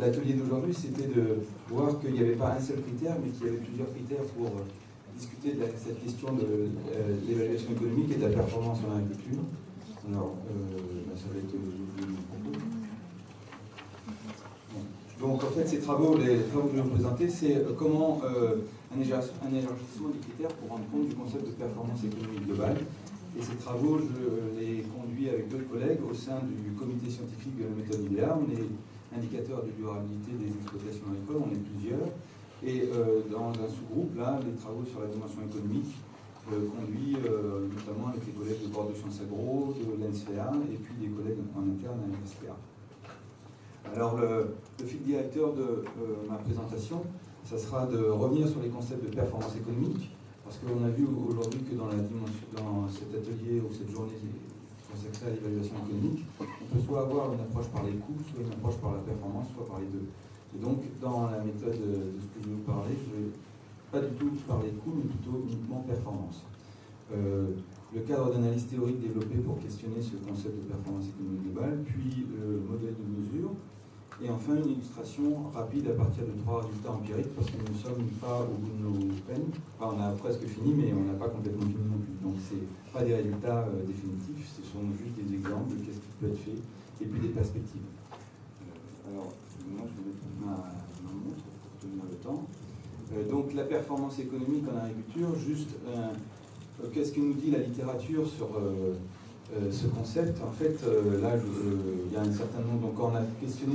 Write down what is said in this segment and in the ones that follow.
l'atelier d'aujourd'hui, c'était de voir qu'il n'y avait pas un seul critère, mais qu'il y avait plusieurs critères pour discuter de cette question de l'évaluation économique et de la performance en agriculture. Alors, ça va être le propos. Donc, en fait, les travaux que je vais vous présenter, c'est comment un élargissement des critères pour rendre compte du concept de performance économique globale. Et ces travaux, je les conduis avec d'autres collègues au sein du comité scientifique de la méthode IDEA. On est indicateur de durabilité des exploitations agricoles, on est plusieurs. Et dans un sous-groupe, là, les travaux sur la dimension économique conduits notamment avec les collègues de Bordeaux Sciences Agro, de l'ENSFEA et puis des collègues en interne à l'ENSFEA. Alors, le fil directeur de ma présentation, ça sera de revenir sur les concepts de performance économique, parce qu'on a vu aujourd'hui que dans cet atelier ou cette journée consacrée à l'évaluation économique, on peut soit avoir une approche par les coûts, soit une approche par la performance, soit par les deux. Et donc, dans la méthode de ce que je vais vous parler, je ne vais pas du tout parler coûts, mais plutôt uniquement performance. Le cadre d'analyse théorique développé pour questionner ce concept de performance économique globale, puis le modèle de mesure, et enfin une illustration rapide à partir de 3 résultats empiriques, parce que nous ne sommes pas au bout de nos peines. Enfin, on a presque fini, mais on n'a pas complètement fini non plus. Donc ce n'est pas des résultats définitifs, ce sont juste des exemples de qu'est-ce qui peut être fait, et puis des perspectives. Alors, moi je vais mettre ma montre pour tenir le temps. Donc la performance économique en agriculture, juste qu'est-ce que nous dit la littérature sur ce concept? En fait, là, il y a un certain nombre. Donc, quand on a questionné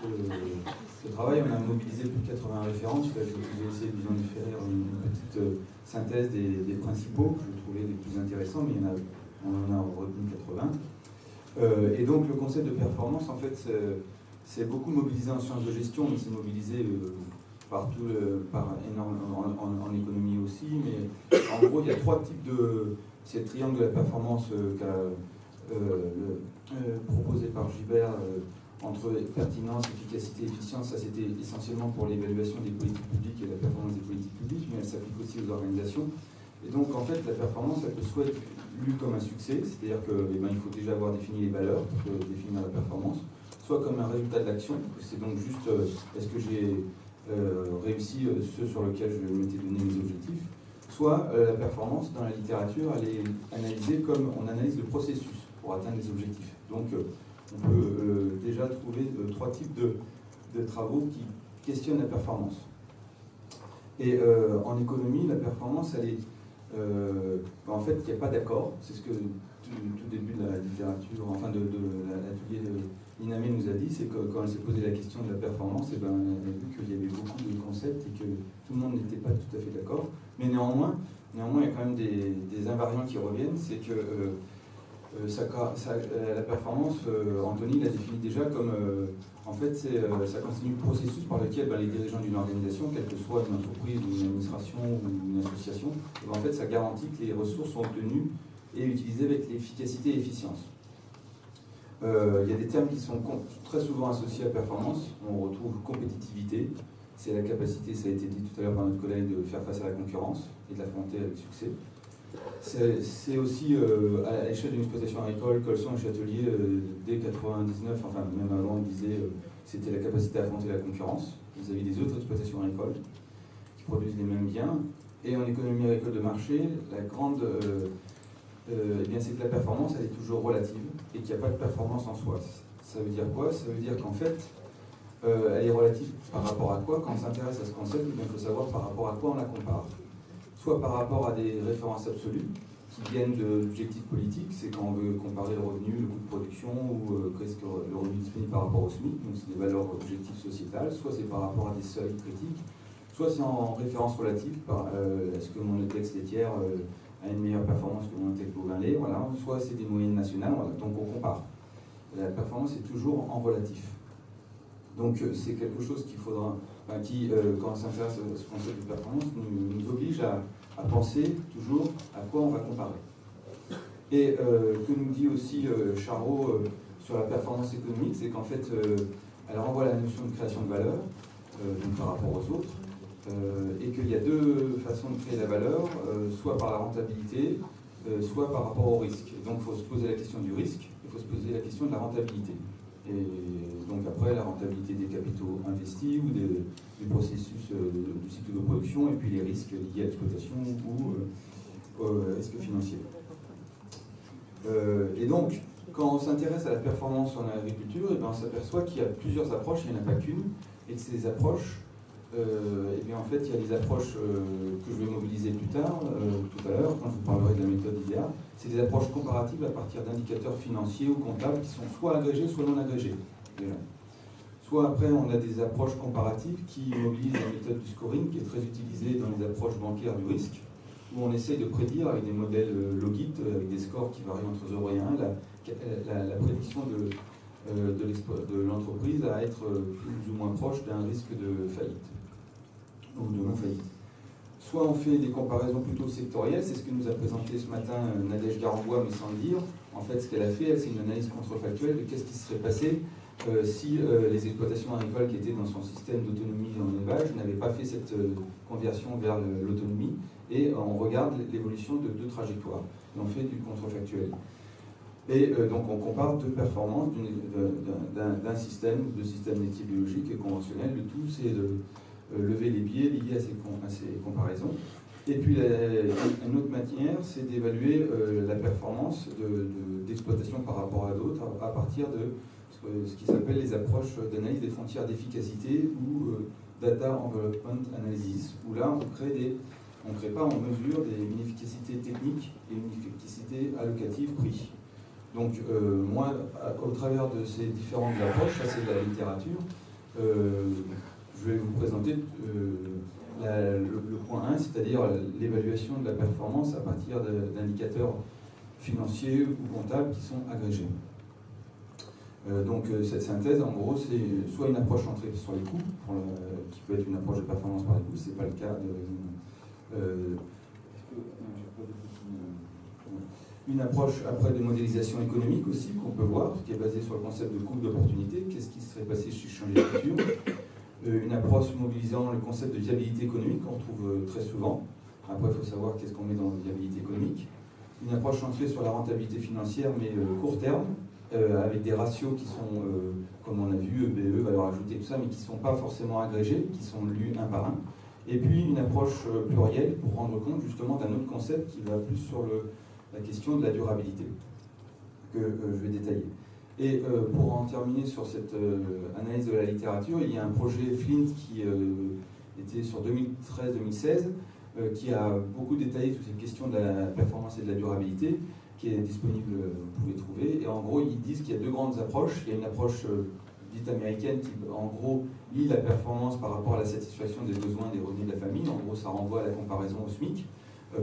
ce travail, on a mobilisé plus de 80 références. Là, je vais essayer de vous en faire une petite synthèse des principaux que je trouvais les plus intéressants, mais on en a retenu 80. Et donc, le concept de performance, en fait, c'est beaucoup mobilisé en sciences de gestion, mais c'est mobilisé partout, en économie aussi. Mais en gros, il y a 3 types de. C'est le triangle de la performance proposé par Gibert entre pertinence, efficacité et efficience. Ça, c'était essentiellement pour l'évaluation des politiques publiques et la performance des politiques publiques, mais elle s'applique aussi aux organisations. Et donc, en fait, la performance, elle peut soit être lue comme un succès, c'est-à-dire qu'il faut déjà avoir défini les valeurs pour définir la performance, soit comme un résultat de l'action, c'est donc juste est-ce que j'ai réussi ce sur lequel je m'étais donné mes objectifs. Soit la performance, dans la littérature, elle est analysée comme on analyse le processus pour atteindre les objectifs. Donc, on peut déjà trouver 3 types de travaux qui questionnent la performance. Et en économie, la performance, elle est... en fait, il n'y a pas d'accord. C'est ce que tout début de la littérature, enfin de l'atelier de l'INAME nous a dit, c'est que quand elle s'est posé la question de la performance, elle a vu qu'il y avait beaucoup de concepts et que tout le monde n'était pas tout à fait d'accord. Mais néanmoins, il y a quand même des invariants qui reviennent, c'est que la performance, Anthony l'a définit déjà comme, en fait, ça constitue le processus par lequel les dirigeants d'une organisation, quelle que soit une entreprise ou une administration ou une association, en fait, ça garantit que les ressources sont obtenues et utilisées avec efficacité et efficience. Il y a des termes qui sont très souvent associés à performance. On retrouve compétitivité, c'est la capacité, ça a été dit tout à l'heure par notre collègue, de faire face à la concurrence et de l'affronter avec succès. C'est aussi à l'échelle d'une exploitation agricole, Colson et Châtelier, dès 99, enfin même avant, disaient que c'était la capacité à affronter la concurrence vis-à-vis des autres exploitations agricoles qui produisent les mêmes biens. Et en économie agricole de marché, la grande... eh bien, c'est que la performance, elle est toujours relative et qu'il n'y a pas de performance en soi. Ça veut dire quoi? Ça veut dire qu'en fait, elle est relative par rapport à quoi? Quand on s'intéresse à ce concept, il faut savoir par rapport à quoi on la compare. Soit par rapport à des références absolues qui viennent de l'objectif politique, c'est quand on veut comparer le revenu, le coût de production ou qu'est-ce que le revenu disponible par rapport au SMIC, donc c'est des valeurs objectives sociétales, soit c'est par rapport à des seuils critiques, soit c'est en référence relative, est-ce que mon index laitière a une meilleure performance que mon index bovin-lait, voilà, soit c'est des moyennes nationales, voilà, donc on compare. La performance est toujours en relatif. Donc c'est quelque chose qu'il faudra, quand on s'intéresse à ce concept de performance, nous oblige à penser toujours à quoi on va comparer. Et que nous dit aussi Charot sur la performance économique, c'est qu'en fait, elle renvoie à la notion de création de valeur, donc par rapport aux autres, et qu'il y a 2 façons de créer la valeur, soit par la rentabilité, soit par rapport au risque. Et donc il faut se poser la question du risque, il faut se poser la question de la rentabilité. Et donc après, la rentabilité des capitaux investis ou des processus du cycle de production, et puis les risques liés à l'exploitation ou risques financiers. Et donc, quand on s'intéresse à la performance en agriculture, et bien on s'aperçoit qu'il y a plusieurs approches, il n'y en a pas qu'une, et que ces approches, et bien en fait, il y a les approches que je vais mobiliser plus tard, tout à l'heure, quand je vous parlerai de la méthode IDEA. C'est des approches comparatives à partir d'indicateurs financiers ou comptables qui sont soit agrégés, soit non agrégés, déjà. Soit après, on a des approches comparatives qui mobilisent la méthode du scoring, qui est très utilisée dans les approches bancaires du risque, où on essaie de prédire avec des modèles Logit, avec des scores qui varient entre 0 et 1, la prédiction de l'entreprise à être plus ou moins proche d'un risque de faillite ou de non-faillite. Soit on fait des comparaisons plutôt sectorielles, c'est ce que nous a présenté ce matin Nadège Garamboi, mais sans le dire. En fait, ce qu'elle a fait, c'est une analyse contrefactuelle de qu'est-ce qui se serait passé si les exploitations agricoles qui étaient dans son système d'autonomie en élevage n'avaient pas fait cette conversion vers l'autonomie. Et on regarde l'évolution de deux trajectoires. Et on fait du contrefactuel. Et donc on compare deux performances d'un système, de systèmes métiers biologiques et conventionnels. Le tout, c'est de lever les biais liés à ces comparaisons. Et puis une autre manière, c'est d'évaluer la performance d'exploitation par rapport à d'autres à partir de ce qui s'appelle les approches d'analyse des frontières d'efficacité ou Data Envelopment Analysis, où là on ne crée pas, on mesure une efficacité technique et une efficacité allocative prix. Donc moi, au travers de ces différentes approches, ça c'est de la littérature, je vais vous présenter le point 1, c'est-à-dire l'évaluation de la performance à partir d'indicateurs financiers ou comptables qui sont agrégés. Donc cette synthèse, en gros, c'est soit une approche centrée sur les coûts, qui peut être une approche de performance par les coûts, c'est pas le cas une approche après de modélisation économique aussi qu'on peut voir, qui est basée sur le concept de coût d'opportunité, qu'est-ce qui serait passé si je changeais de culture. Une approche mobilisant le concept de viabilité économique qu'on retrouve très souvent. Après, il faut savoir qu'est-ce qu'on met dans la viabilité économique. Une approche centrée sur la rentabilité financière, mais court terme, avec des ratios qui sont, comme on a vu, EBE, valeur ajoutée, tout ça, mais qui ne sont pas forcément agrégés, qui sont lus un par un. Et puis une approche plurielle pour rendre compte justement d'un autre concept qui va plus sur la question de la durabilité, que je vais détailler. Et pour en terminer sur cette analyse de la littérature, il y a un projet Flint qui était sur 2013-2016, qui a beaucoup détaillé toutes ces questions de la performance et de la durabilité, qui est disponible, vous pouvez trouver. Et en gros, ils disent qu'il y a deux grandes approches. Il y a une approche dite américaine qui, en gros, lie la performance par rapport à la satisfaction des besoins des revenus de la famille. En gros, ça renvoie à la comparaison au SMIC,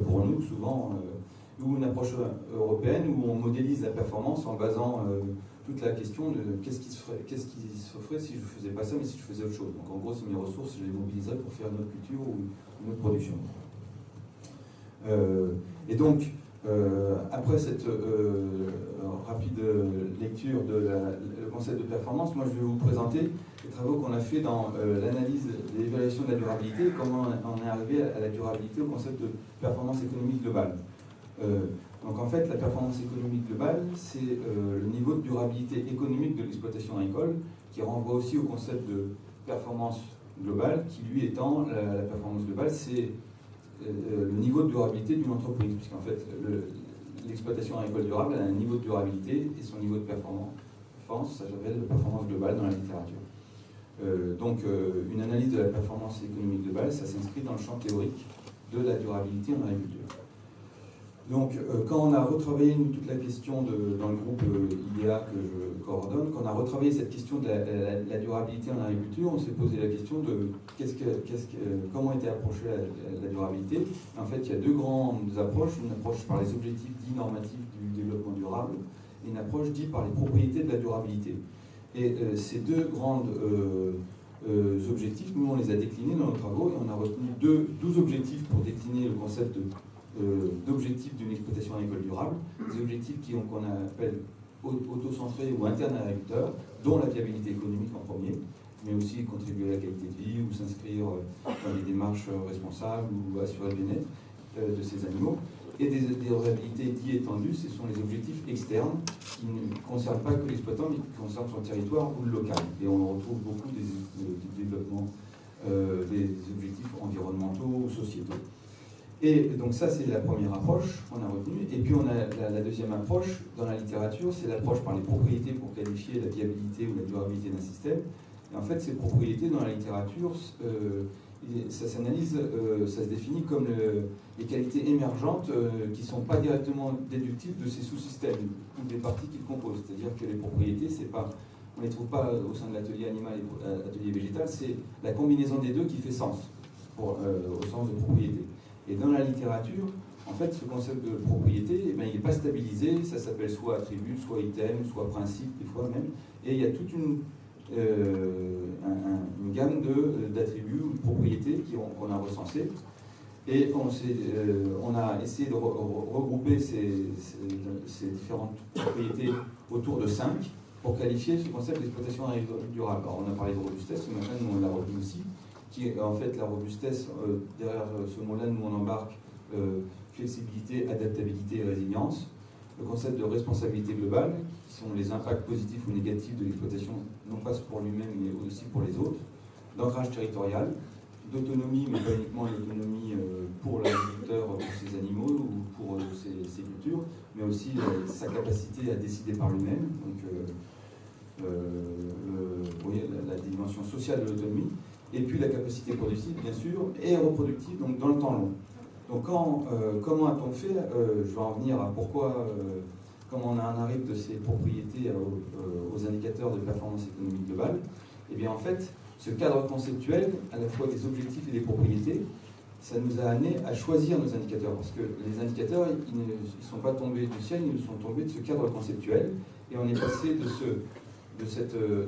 pour nous, souvent, ou une approche européenne où on modélise la performance en basant toute la question de qu'est-ce qui se ferait si je ne faisais pas ça, mais si je faisais autre chose. Donc, en gros, c'est mes ressources, je les mobiliserais pour faire une autre culture ou une autre production. Et donc, après cette rapide lecture le concept de performance, moi je vais vous présenter les travaux qu'on a fait dans l'analyse de l'évaluation de la durabilité et comment on est arrivé à la durabilité au concept de performance économique globale. Donc en fait, la performance économique globale, c'est le niveau de durabilité économique de l'exploitation agricole qui renvoie aussi au concept de performance globale qui lui étant, la performance globale, c'est le niveau de durabilité d'une entreprise, puisqu'en fait l'exploitation agricole durable a un niveau de durabilité et son niveau de performance, ça s'appelle performance globale dans la littérature. Donc une analyse de la performance économique globale, ça s'inscrit dans le champ théorique de la durabilité en agriculture. Donc quand on a retravaillé nous, toute la question dans le groupe IDEA que je coordonne, quand on a retravaillé cette question de la durabilité en agriculture, on s'est posé la question de comment était approchée la durabilité. En fait, il y a deux grandes approches, une approche par les objectifs dits normatifs du développement durable et une approche dite par les propriétés de la durabilité. Et ces deux grands objectifs, nous on les a déclinés dans nos travaux et on a retenu 12 objectifs pour décliner le concept d'objectifs d'une exploitation agricole durable, des objectifs qu'on appelle auto-centrés ou internes à l'agriculteur, dont la viabilité économique en premier, mais aussi contribuer à la qualité de vie ou s'inscrire dans des démarches responsables ou assurer le bien-être de ces animaux. Et des désirabilités dites étendues, ce sont les objectifs externes qui ne concernent pas que l'exploitant, mais qui concernent son territoire ou le local. Et on retrouve beaucoup des développements, des objectifs environnementaux ou sociétaux. Et donc ça, c'est la première approche qu'on a retenue. Et puis on a la deuxième approche dans la littérature, c'est l'approche par les propriétés pour qualifier la viabilité ou la durabilité d'un système. Et en fait, ces propriétés dans la littérature, ça s'analyse, ça se définit comme les qualités émergentes qui ne sont pas directement déductibles de ces sous-systèmes ou des parties qu'ils composent. C'est-à-dire que les propriétés, on ne les trouve pas au sein de l'atelier animal et l'atelier végétal, c'est la combinaison des deux qui fait sens, au sens de propriété. Et dans la littérature, en fait, ce concept de propriété, il n'est pas stabilisé, ça s'appelle soit attribut, soit item, soit principe, des fois même, et il y a toute une gamme d'attributs ou de propriétés qu'on a recensées. Et on a essayé de regrouper ces différentes propriétés autour de 5 pour qualifier ce concept d'exploitation agricole durable. Alors on a parlé de robustesse, ce matin nous on l'a retenu aussi, qui est en fait la robustesse, derrière ce mot-là nous on embarque flexibilité, adaptabilité et résilience. Le concept de responsabilité globale, qui sont les impacts positifs ou négatifs de l'exploitation, non pas pour lui-même, mais aussi pour les autres. D'ancrage territorial, d'autonomie, mais pas uniquement l'autonomie pour l'agriculteur, pour ses animaux ou pour ses cultures, mais aussi sa capacité à décider par lui-même. Donc, la dimension sociale de l'autonomie. Et puis la capacité productive, bien sûr, et reproductive, donc dans le temps long. Donc comment a-t-on fait, je vais en venir à comment on en arrive de ces propriétés aux indicateurs de performance économique globale. Et bien en fait, ce cadre conceptuel, à la fois des objectifs et des propriétés, ça nous a amené à choisir nos indicateurs. Parce que les indicateurs, ils ne sont pas tombés du ciel, ils nous sont tombés de ce cadre conceptuel. Et on est passé de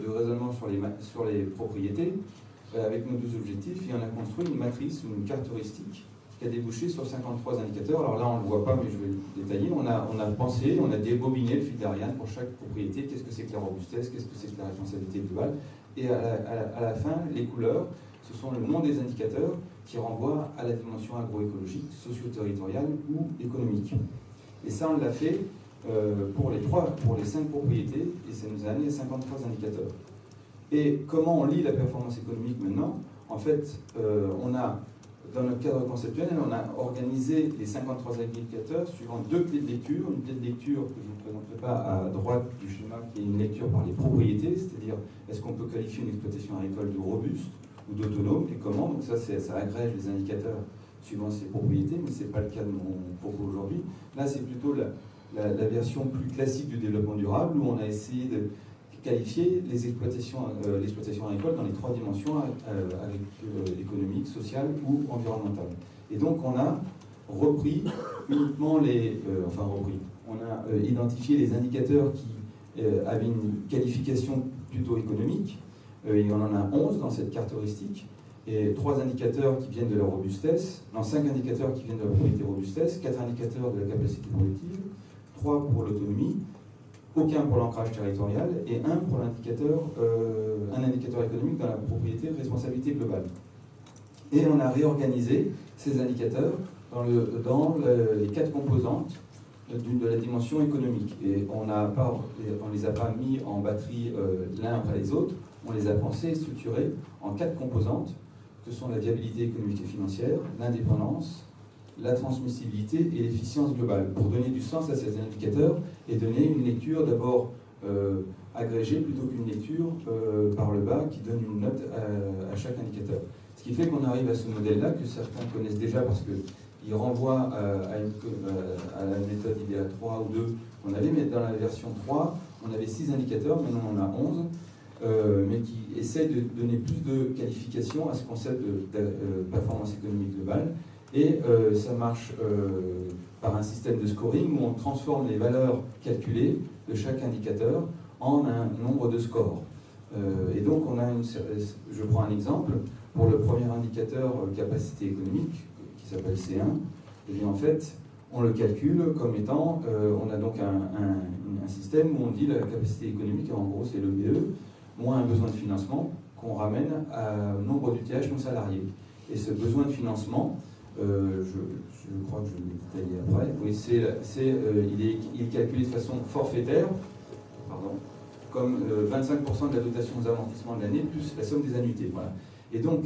raisonnement sur les propriétés avec nos deux objectifs, et on a construit une matrice ou une carte heuristique qui a débouché sur 53 indicateurs. Alors là, on ne le voit pas, mais je vais le détailler. On a pensé, on a débobiné le fil d'Ariane pour chaque propriété. Qu'est-ce que c'est que la robustesse? Qu'est-ce que c'est que la responsabilité globale? Et à la fin, les couleurs, ce sont le nom des indicateurs qui renvoient à la dimension agroécologique, socio-territoriale ou économique. Et ça, on l'a fait pour les 5 propriétés, et ça nous a amené à 53 indicateurs. Et comment on lit la performance économique maintenant? En fait, dans notre cadre conceptuel, on a organisé les 53 indicateurs suivant 2 clés de lecture. Une clé de lecture que je ne vous présenterai pas à droite du schéma, qui est une lecture par les propriétés, c'est-à-dire est-ce qu'on peut qualifier une exploitation agricole de robuste ou d'autonome, et comment. Donc ça agrège les indicateurs suivant ces propriétés, mais ce n'est pas le cas de mon propos aujourd'hui. Là, c'est plutôt la version plus classique du développement durable, où on a essayé de qualifier l'exploitation agricole dans les 3 dimensions, économique, sociale ou environnementale. Et donc on a repris uniquement on a identifié les indicateurs qui avaient une qualification plutôt économique, et on en a 11 dans cette carte heuristique, et 3 indicateurs qui viennent de la robustesse, 5 indicateurs qui viennent de la propriété robustesse, 4 indicateurs de la capacité productive, 3 pour l'autonomie, aucun pour l'ancrage territorial, et un pour un indicateur économique dans la propriété responsabilité globale. Et on a réorganisé ces indicateurs dans les 4 composantes de la dimension économique. Et on ne les a pas mis en batterie l'un après les autres, on les a pensés et structurés en 4 composantes, que sont la viabilité économique et financière, l'indépendance, la transmissibilité et l'efficience globale, pour donner du sens à ces indicateurs et donner une lecture d'abord agrégée plutôt qu'une lecture par le bas qui donne une note à chaque indicateur. Ce qui fait qu'on arrive à ce modèle-là, que certains connaissent déjà parce qu'il renvoie à la méthode IDEA 3 ou 2 qu'on avait, mais dans la version 3, on avait 6 indicateurs, maintenant on en a 11, mais qui essaient de donner plus de qualification à ce concept de performance économique globale. Et ça marche par un système de scoring où on transforme les valeurs calculées de chaque indicateur en un nombre de scores. Et donc je prends un exemple, pour le premier indicateur capacité économique, qui s'appelle C1, et bien en fait, on le calcule comme étant, on a donc un système où on dit la capacité économique, en gros c'est le BE, moins un besoin de financement qu'on ramène au nombre d'outillages non salariés. Et ce besoin de financement, je crois que je vais le détailler après, oui, il est calculé de façon forfaitaire, pardon, comme 25% de la dotation aux amortissements de l'année plus la somme des annuités. Voilà. Et donc,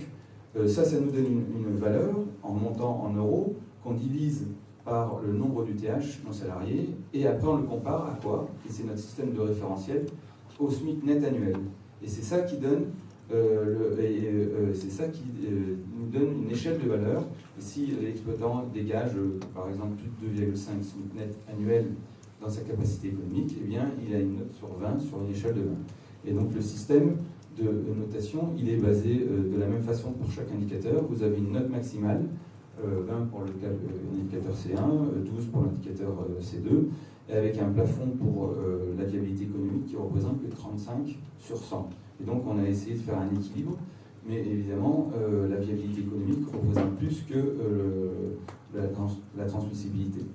ça nous donne une valeur en montant en euros qu'on divise par le nombre d'UTH non salariés, et après on le compare à quoi? Et c'est notre système de référentiel, au SMIC net annuel. Et c'est ça qui donne nous donne une échelle de valeur. Et si l'exploitant dégage par exemple plus de 2,5 SMIC net annuel dans sa capacité économique, eh bien il a une note sur 20 sur une échelle de 20. Et donc le système de notation, il est basé de la même façon pour chaque indicateur. Vous avez une note maximale, 20 pour l'indicateur C1, 12 pour l'indicateur C2, et avec un plafond pour la viabilité économique qui représente que 35 sur 100. Et donc on a essayé de faire un équilibre, mais évidemment la viabilité économique représente plus que la transmissibilité.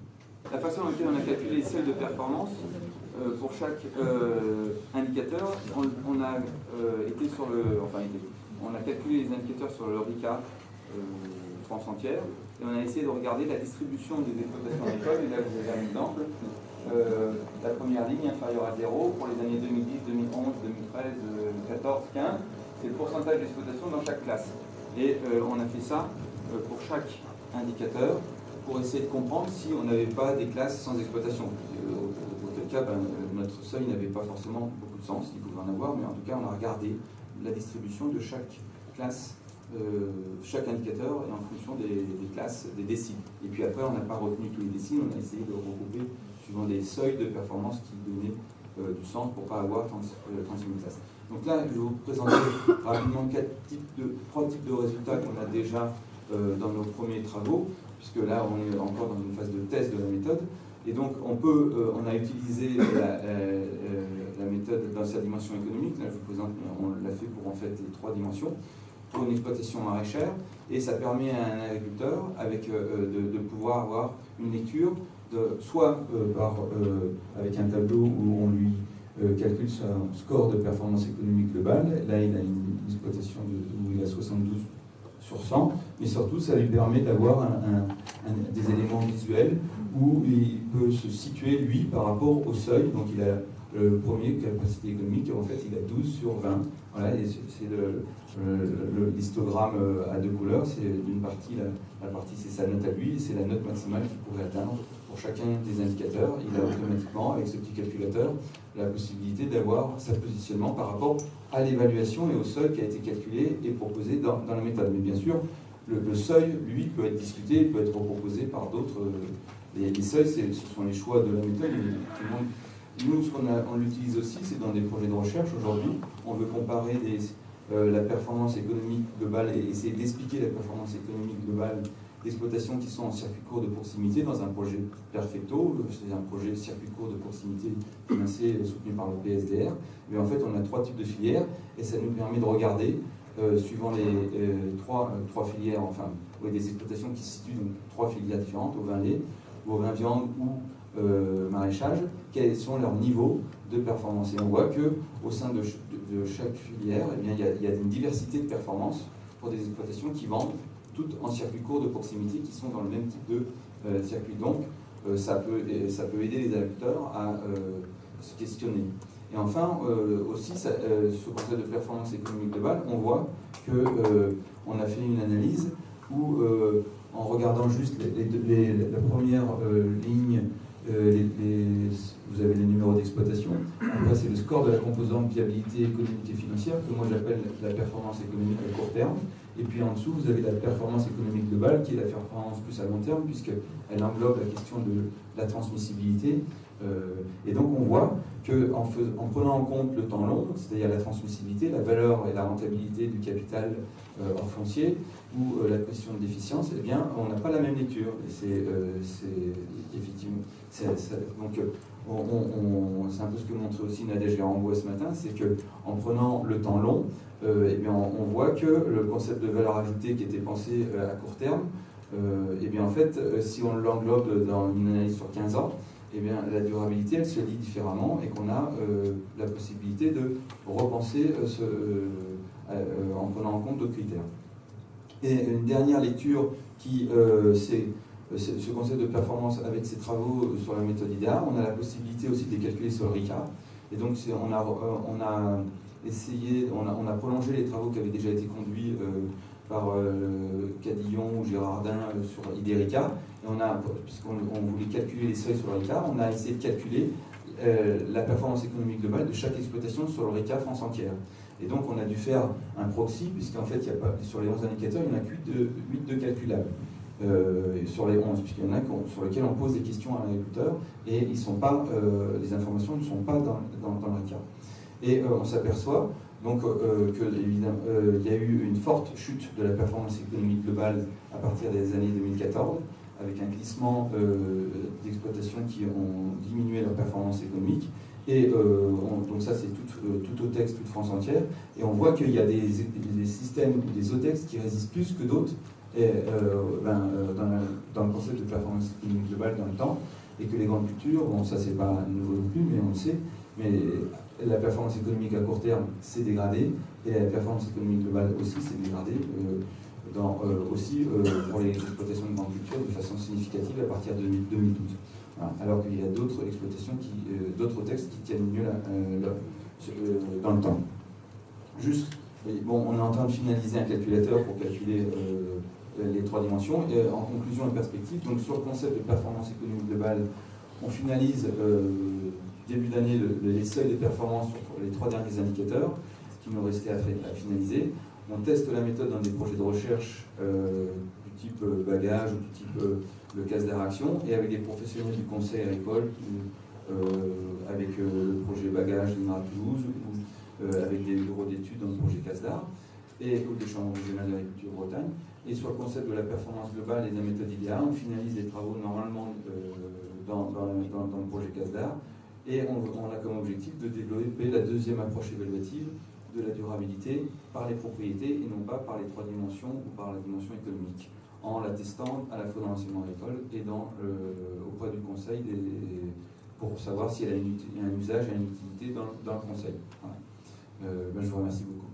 La façon dans laquelle on a calculé les seuils de performance pour chaque indicateur, on a calculé les indicateurs sur le RICA France entière, et on a essayé de regarder la distribution des exploitations agricoles. Et là vous avez un exemple. La première ligne inférieure à 0 pour les années 2010, 2011, 2013, 2014, 2015, c'est le pourcentage d'exploitation dans chaque classe. Et on a fait ça pour chaque indicateur pour essayer de comprendre si on n'avait pas des classes sans exploitation. Auquel cas, notre seuil n'avait pas forcément beaucoup de sens, il pouvait en avoir, mais en tout cas on a regardé la distribution de chaque classe, chaque indicateur, et en fonction des classes, des déciles. Et puis après, on n'a pas retenu tous les déciles, on a essayé de regrouper suivant des seuils de performance qui donnaient du sens pour ne pas avoir 36 000 classes. Donc là, je vais vous présenter rapidement trois types de résultats qu'on a déjà dans nos premiers travaux, puisque là, on est encore dans une phase de test de la méthode. Et donc, on a utilisé la méthode dans sa dimension économique. Là, je vous présente, on l'a fait pour en fait les 3 dimensions, pour une exploitation maraîchère, et ça permet à un agriculteur de pouvoir avoir une lecture soit avec un tableau où on lui calcule son score de performance économique globale. Là, il a une exploitation où il a 72 sur 100, mais surtout, ça lui permet d'avoir des éléments visuels où il peut se situer, lui, par rapport au seuil. Donc, il a le premier, capacité économique, et en fait, il a 12 sur 20. Voilà, et c'est l'histogramme à 2 couleurs. C'est d'une partie, la partie, c'est sa note à lui, et c'est la note maximale qu'il pourrait atteindre pour chacun des indicateurs. Il a automatiquement, avec ce petit calculateur, la possibilité d'avoir sa positionnement par rapport à l'évaluation et au seuil qui a été calculé et proposé dans la méthode. Mais bien sûr, le seuil, lui, peut être discuté, peut être proposé par d'autres. Les seuils, ce sont les choix de la méthode. Nous, on l'utilise aussi, c'est dans des projets de recherche aujourd'hui. On veut comparer la performance économique globale et essayer d'expliquer la performance économique globale d'exploitations qui sont en circuit court de proximité dans un projet Perfecto, c'est un projet circuit court de proximité financé, soutenu par le PSDR. Mais en fait, on a 3 types de filières, et ça nous permet de regarder, suivant les 3 filières, des exploitations qui se situent dans 3 filières différentes, au vin lait, au vin viande ou maraîchage, quels sont leurs niveaux de performance. Et on voit qu'au sein de chaque filière, eh bien, il y a une diversité de performances pour des exploitations qui vendent toutes en circuit court de proximité, qui sont dans le même type de circuit. Donc, ça peut aider les agriculteurs à se questionner. Et enfin, aussi, ce concept de performance économique globale, on voit qu'on a fait une analyse où, en regardant juste la première ligne, vous avez les numéros d'exploitation. Après, c'est le score de la composante viabilité économique et financière, que moi j'appelle la performance économique à court terme. Et puis en dessous, vous avez la performance économique globale, qui est la performance plus à long terme, puisqu'elle englobe la question de la transmissibilité. Et donc on voit qu'en prenant en compte le temps long, c'est-à-dire la transmissibilité, la valeur et la rentabilité du capital hors foncier, ou la question de déficience, eh bien, on n'a pas la même lecture. Et c'est effectivement... Donc, c'est un peu ce que montrait aussi Nadège Garambois ce matin, c'est qu'en prenant le temps long, eh bien, on voit que le concept de valeur ajoutée qui était pensé à court terme, eh bien, en fait, si on l'englobe dans une analyse sur 15 ans, eh bien, la durabilité, elle se lit différemment, et qu'on a la possibilité de repenser en prenant en compte d'autres critères. Et une dernière lecture qui ce concept de performance avec ces travaux sur la méthode IDEA. On a la possibilité aussi de les calculer sur le RICA. Et donc on a prolongé les travaux qui avaient déjà été conduits par Cadillon ou Girardin sur IDERICA. Et puisqu'on voulait calculer les seuils sur le RICA, on a essayé de calculer la performance économique globale de chaque exploitation sur le RICA France entière. Et donc on a dû faire un proxy, puisqu'en fait, sur les 11 indicateurs, il n'y en a que 8 de calculables. Sur les 11, puisqu'il y en a sur lesquels on pose des questions à l'agriculteur, et les informations ne sont pas dans le RICA. Et on s'aperçoit donc qu'il y a eu une forte chute de la performance économique globale à partir des années 2014, avec un glissement d'exploitations qui ont diminué leur performance économique. Et donc ça, c'est tout OTEX, toute France entière. Et on voit qu'il y a des systèmes ou des OTEX qui résistent plus que d'autres dans le concept de performance économique globale dans le temps. Et que les grandes cultures, bon ça c'est pas nouveau non plus, mais on le sait, mais la performance économique à court terme s'est dégradée, et la performance économique globale aussi s'est dégradée. Aussi pour les exploitations de grandes cultures de façon significative à partir de 2012. Voilà. Alors qu'il y a d'autres exploitations, d'autres textes qui tiennent mieux dans le temps. Juste, bon, on est en train de finaliser un calculateur pour calculer les 3 dimensions. Et, en conclusion et perspective, donc sur le concept de performance économique globale, on finalise début d'année les seuils de performance sur les 3 derniers indicateurs, ce qui nous restait à finaliser. On teste la méthode dans des projets de recherche du type bagage ou du type le CASDAR Action, et avec des professionnels du conseil agricole, avec le projet bagage d'INRA Toulouse, ou avec des bureaux d'études dans le projet CASDAR, ou des chambres régionales d'agriculture Bretagne. Et sur le concept de la performance globale et de la méthode IDEA, on finalise les travaux normalement dans le projet CASDAR, et on a comme objectif de développer la deuxième approche évaluative de la durabilité par les propriétés et non pas par les 3 dimensions ou par la dimension économique, en la testant à la fois dans l'enseignement agricole et auprès du conseil pour savoir s'il y a un usage et une utilité dans le conseil. Voilà. Je vous remercie beaucoup.